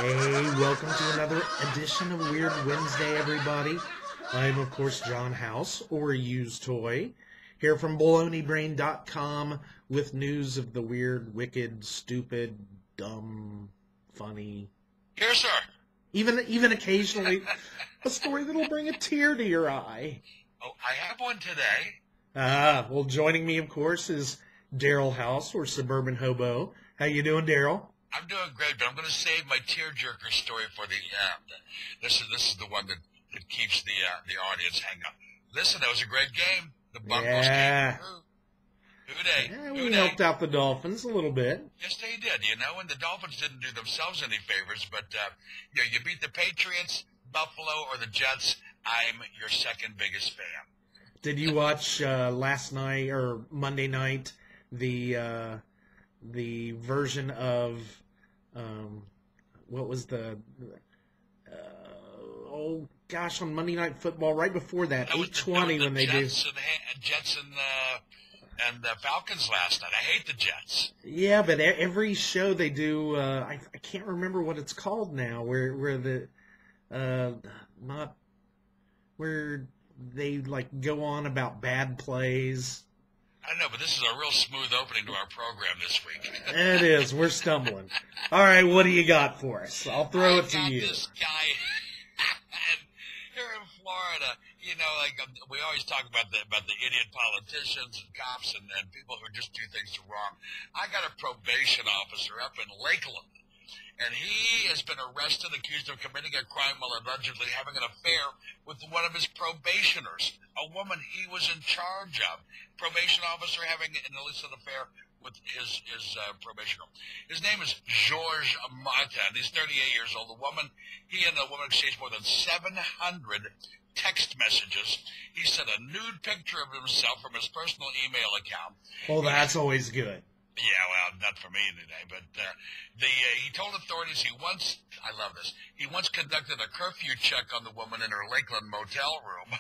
Hey, welcome to another edition of Weird Wednesday, everybody. I'm, of course, John House, or Used Toy, here from baloneybrain.com with news of the weird, wicked, stupid, dumb, funny. Here, sir. Even occasionally, a story that'll bring a tear to your eye. Oh, I have one today. Well, joining me, of course, is Daryl House, or Suburban Hobo. How you doing, Daryl? I'm doing great, but I'm going to save my tearjerker story for the end. This is the one that keeps the audience hanging up. Listen, that was a great game. The Bunkles came through. Yeah, we helped out the Dolphins a little bit. Yes, they did, and the Dolphins didn't do themselves any favors, but you beat the Patriots, Buffalo, or the Jets. I'm your second biggest fan. Did you watch last night or Monday night the version of what was the oh gosh, on Monday Night Football right before that 8:20 when they do Jets and the Falcons last night. I hate the Jets. Yeah, but every show they do I can't remember what it's called now where the not where they like go on about bad plays. I don't know, but this is a real smooth opening to our program this week. It is. We're stumbling. All right, what do you got for us? I'll throw it to you. This guy here in Florida, we always talk about the idiot politicians and cops and people who just do things wrong. I got a probation officer up in Lakeland, and he has been arrested, accused of committing a crime while allegedly having an affair with one of his probationers, a woman he was in charge of. Probation officer having an illicit affair with his probationer. His name is George Martin. He's 38 years old. He and the woman exchanged more than 700 text messages. He sent a nude picture of himself from his personal email account. Oh, that's always good. Yeah, well, not for me today, but he told authorities I love this, he once conducted a curfew check on the woman in her Lakeland motel room.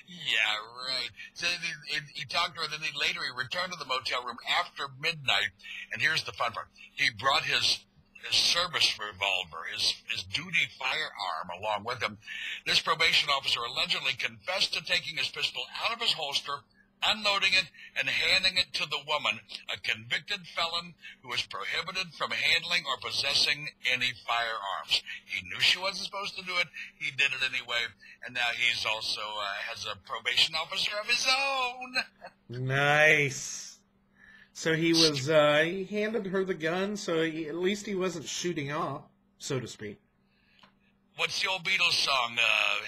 Yeah, right. So he talked to her, then later he returned to the motel room after midnight, and here's the fun part. He brought his service revolver, his duty firearm along with him. This probation officer allegedly confessed to taking his pistol out of his holster, unloading it, and handing it to the woman, a convicted felon who was prohibited from handling or possessing any firearms. He knew she wasn't supposed to do it. He did it anyway, and now he's also has a probation officer of his own. Nice. So he handed her the gun, so at least he wasn't shooting off, so to speak. What's the old Beatles song?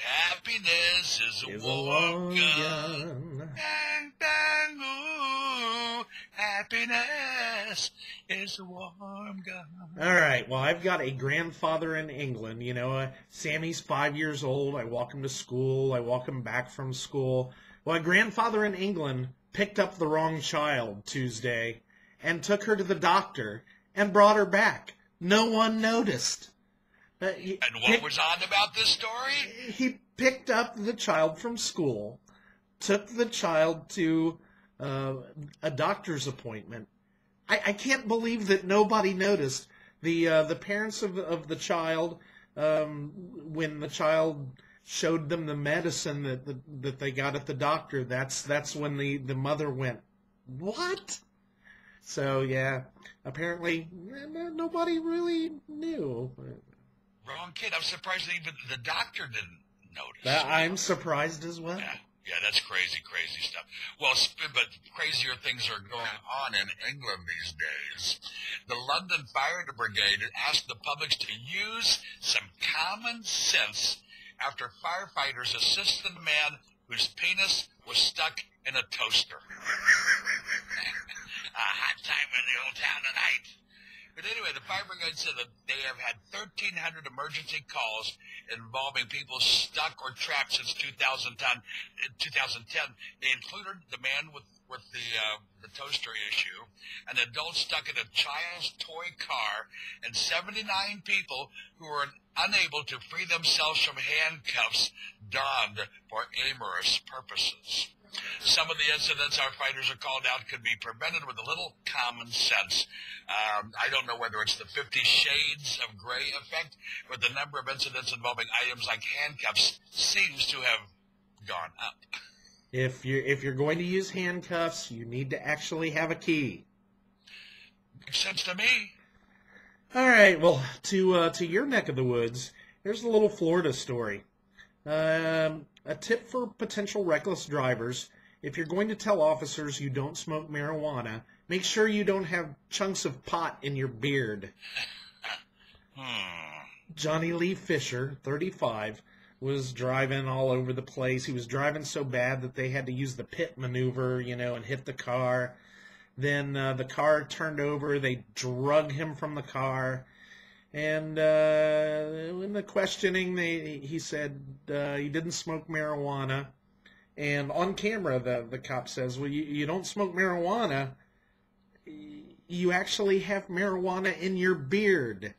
Happiness is a warm gun. Bang, bang, ooh. Happiness is a warm gun. All right. Well, I've got a grandfather in England. Sammy's 5 years old. I walk him to school. I walk him back from school. Well, a grandfather in England picked up the wrong child Tuesday and took her to the doctor and brought her back. No one noticed. And what was odd about this story? He picked up the child from school, took the child to a doctor's appointment. I can't believe that nobody noticed. The parents of the child, when the child showed them the medicine that they got at the doctor, that's when the mother went, "What?" So yeah, apparently nobody really knew. Wrong kid. I'm surprised that even the doctor didn't notice. I'm surprised as well. Yeah, that's crazy stuff. Well, but crazier things are going on in England these days. The London Fire Brigade asked the public to use some common sense after firefighters assisted a man whose penis was stuck in a toaster. A hot time in the old town tonight. But anyway, the fire brigade said that they have had 1,300 emergency calls involving people stuck or trapped since 2010. They included the man with the toaster issue, an adult stuck in a child's toy car, and 79 people who were unable to free themselves from handcuffs donned for amorous purposes. Some of the incidents our fighters are called out could be prevented with a little common sense. I don't know whether it's the 50 Shades of Grey effect, but the number of incidents involving items like handcuffs seems to have gone up. If you're going to use handcuffs, you need to actually have a key. Makes sense to me. All right, well, to your neck of the woods, here's a little Florida story. A tip for potential reckless drivers: if you're going to tell officers you don't smoke marijuana, make sure you don't have chunks of pot in your beard. Johnny Lee Fisher, 35, was driving all over the place. He was driving so bad that they had to use the pit maneuver, and hit the car. Then the car turned over. They drug him from the car. And in the questioning, he said he didn't smoke marijuana. And on camera, the cop says, well, you don't smoke marijuana. You actually have marijuana in your beard.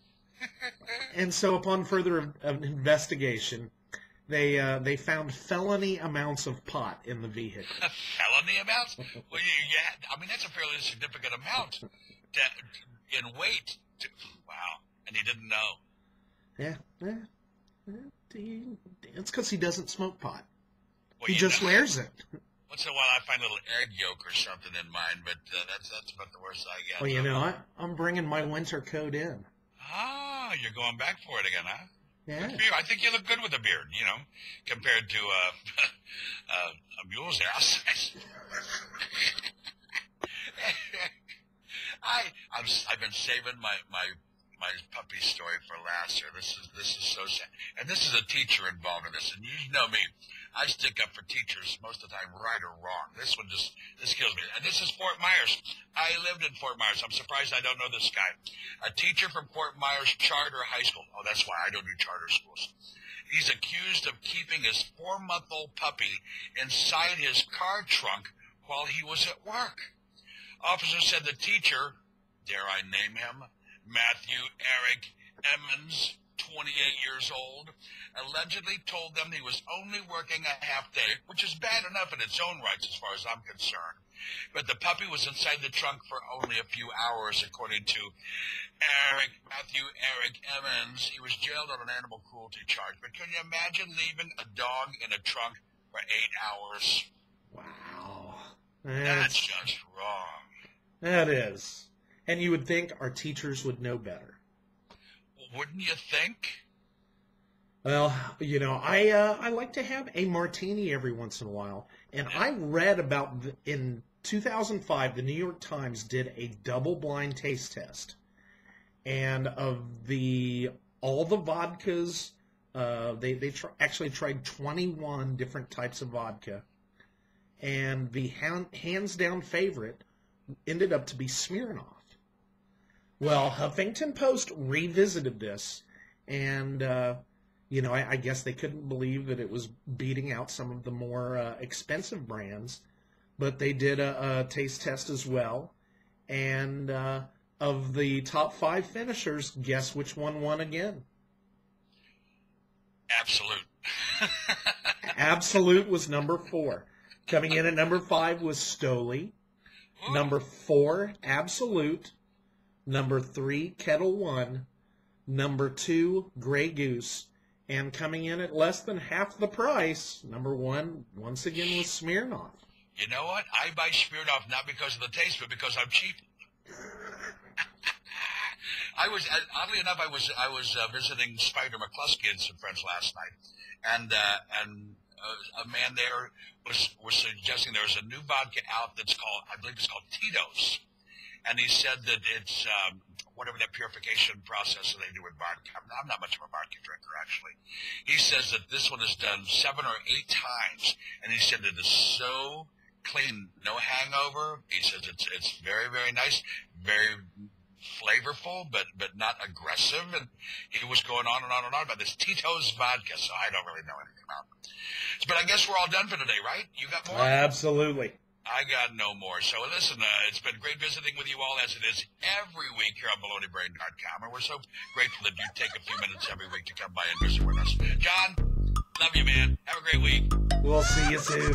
And so upon further investigation, they found felony amounts of pot in the vehicle. Felony amounts? Well, that's a fairly significant amount in weight. Wow. And he didn't know. Yeah. It's because he doesn't smoke pot. Well, he just wears it. Once in a while I find a little egg yolk or something in mine, but that's about the worst I get. Well, I'm bringing my winter coat in. Ah, you're going back for it again, huh? Yeah. Good for you. I think you look good with a beard, compared to a mule's ass. I've been saving my puppy story for last year. This is so sad. And this is a teacher involved in this. And you know me, I stick up for teachers most of the time, right or wrong. This kills me. And this is Fort Myers. I lived in Fort Myers. I'm surprised I don't know this guy. A teacher from Fort Myers Charter High School. Oh, that's why I don't do charter schools. He's accused of keeping his 4-month-old puppy inside his car trunk while he was at work. Officers said the teacher, dare I name him, Matthew Eric Emmons, 28 years old, allegedly told them he was only working a half day, which is bad enough in its own rights as far as I'm concerned. But the puppy was inside the trunk for only a few hours, according to Matthew Eric Emmons. He was jailed on an animal cruelty charge. But can you imagine leaving a dog in a trunk for 8 hours? Wow. That's just wrong. That is. And you would think our teachers would know better. Wouldn't you think? Well, I like to have a martini every once in a while. And I read about, in 2005, the New York Times did a double-blind taste test. And of all the vodkas, they actually tried 21 different types of vodka. And the hands-down favorite ended up to be Smirnoff. Well, Huffington Post revisited this, and, I guess they couldn't believe that it was beating out some of the more expensive brands, but they did a taste test as well, and of the top 5 finishers, guess which one won again? Absolute. Absolute was number 4. Coming in at number 5 was Stoli. Ooh. Number 4, Absolute. Number 3, Kettle One. Number 2, Grey Goose. And coming in at less than half the price, number 1, once again, was Smirnoff. You know what? I buy Smirnoff not because of the taste, but because I'm cheap. Oddly enough, I was visiting Spider McCluskey and some friends last night, and a man there was suggesting there's a new vodka out that's called, I believe it's called Tito's. And he said that it's whatever that purification process that they do with vodka. I'm not much of a vodka drinker, actually. He says that this one is done 7 or 8 times, and he said that it's so clean, no hangover. He says it's very, very nice, very flavorful, but not aggressive. And he was going on and on and on about this Tito's vodka, so I don't really know anything about it. But I guess we're all done for today, right? You got more? Absolutely. I got no more. So listen, it's been great visiting with you all, as it is every week here on BaloneyBrain.com, and we're so grateful that you take a few minutes every week to come by and visit with us. John, love you, man. Have a great week. We'll see you soon.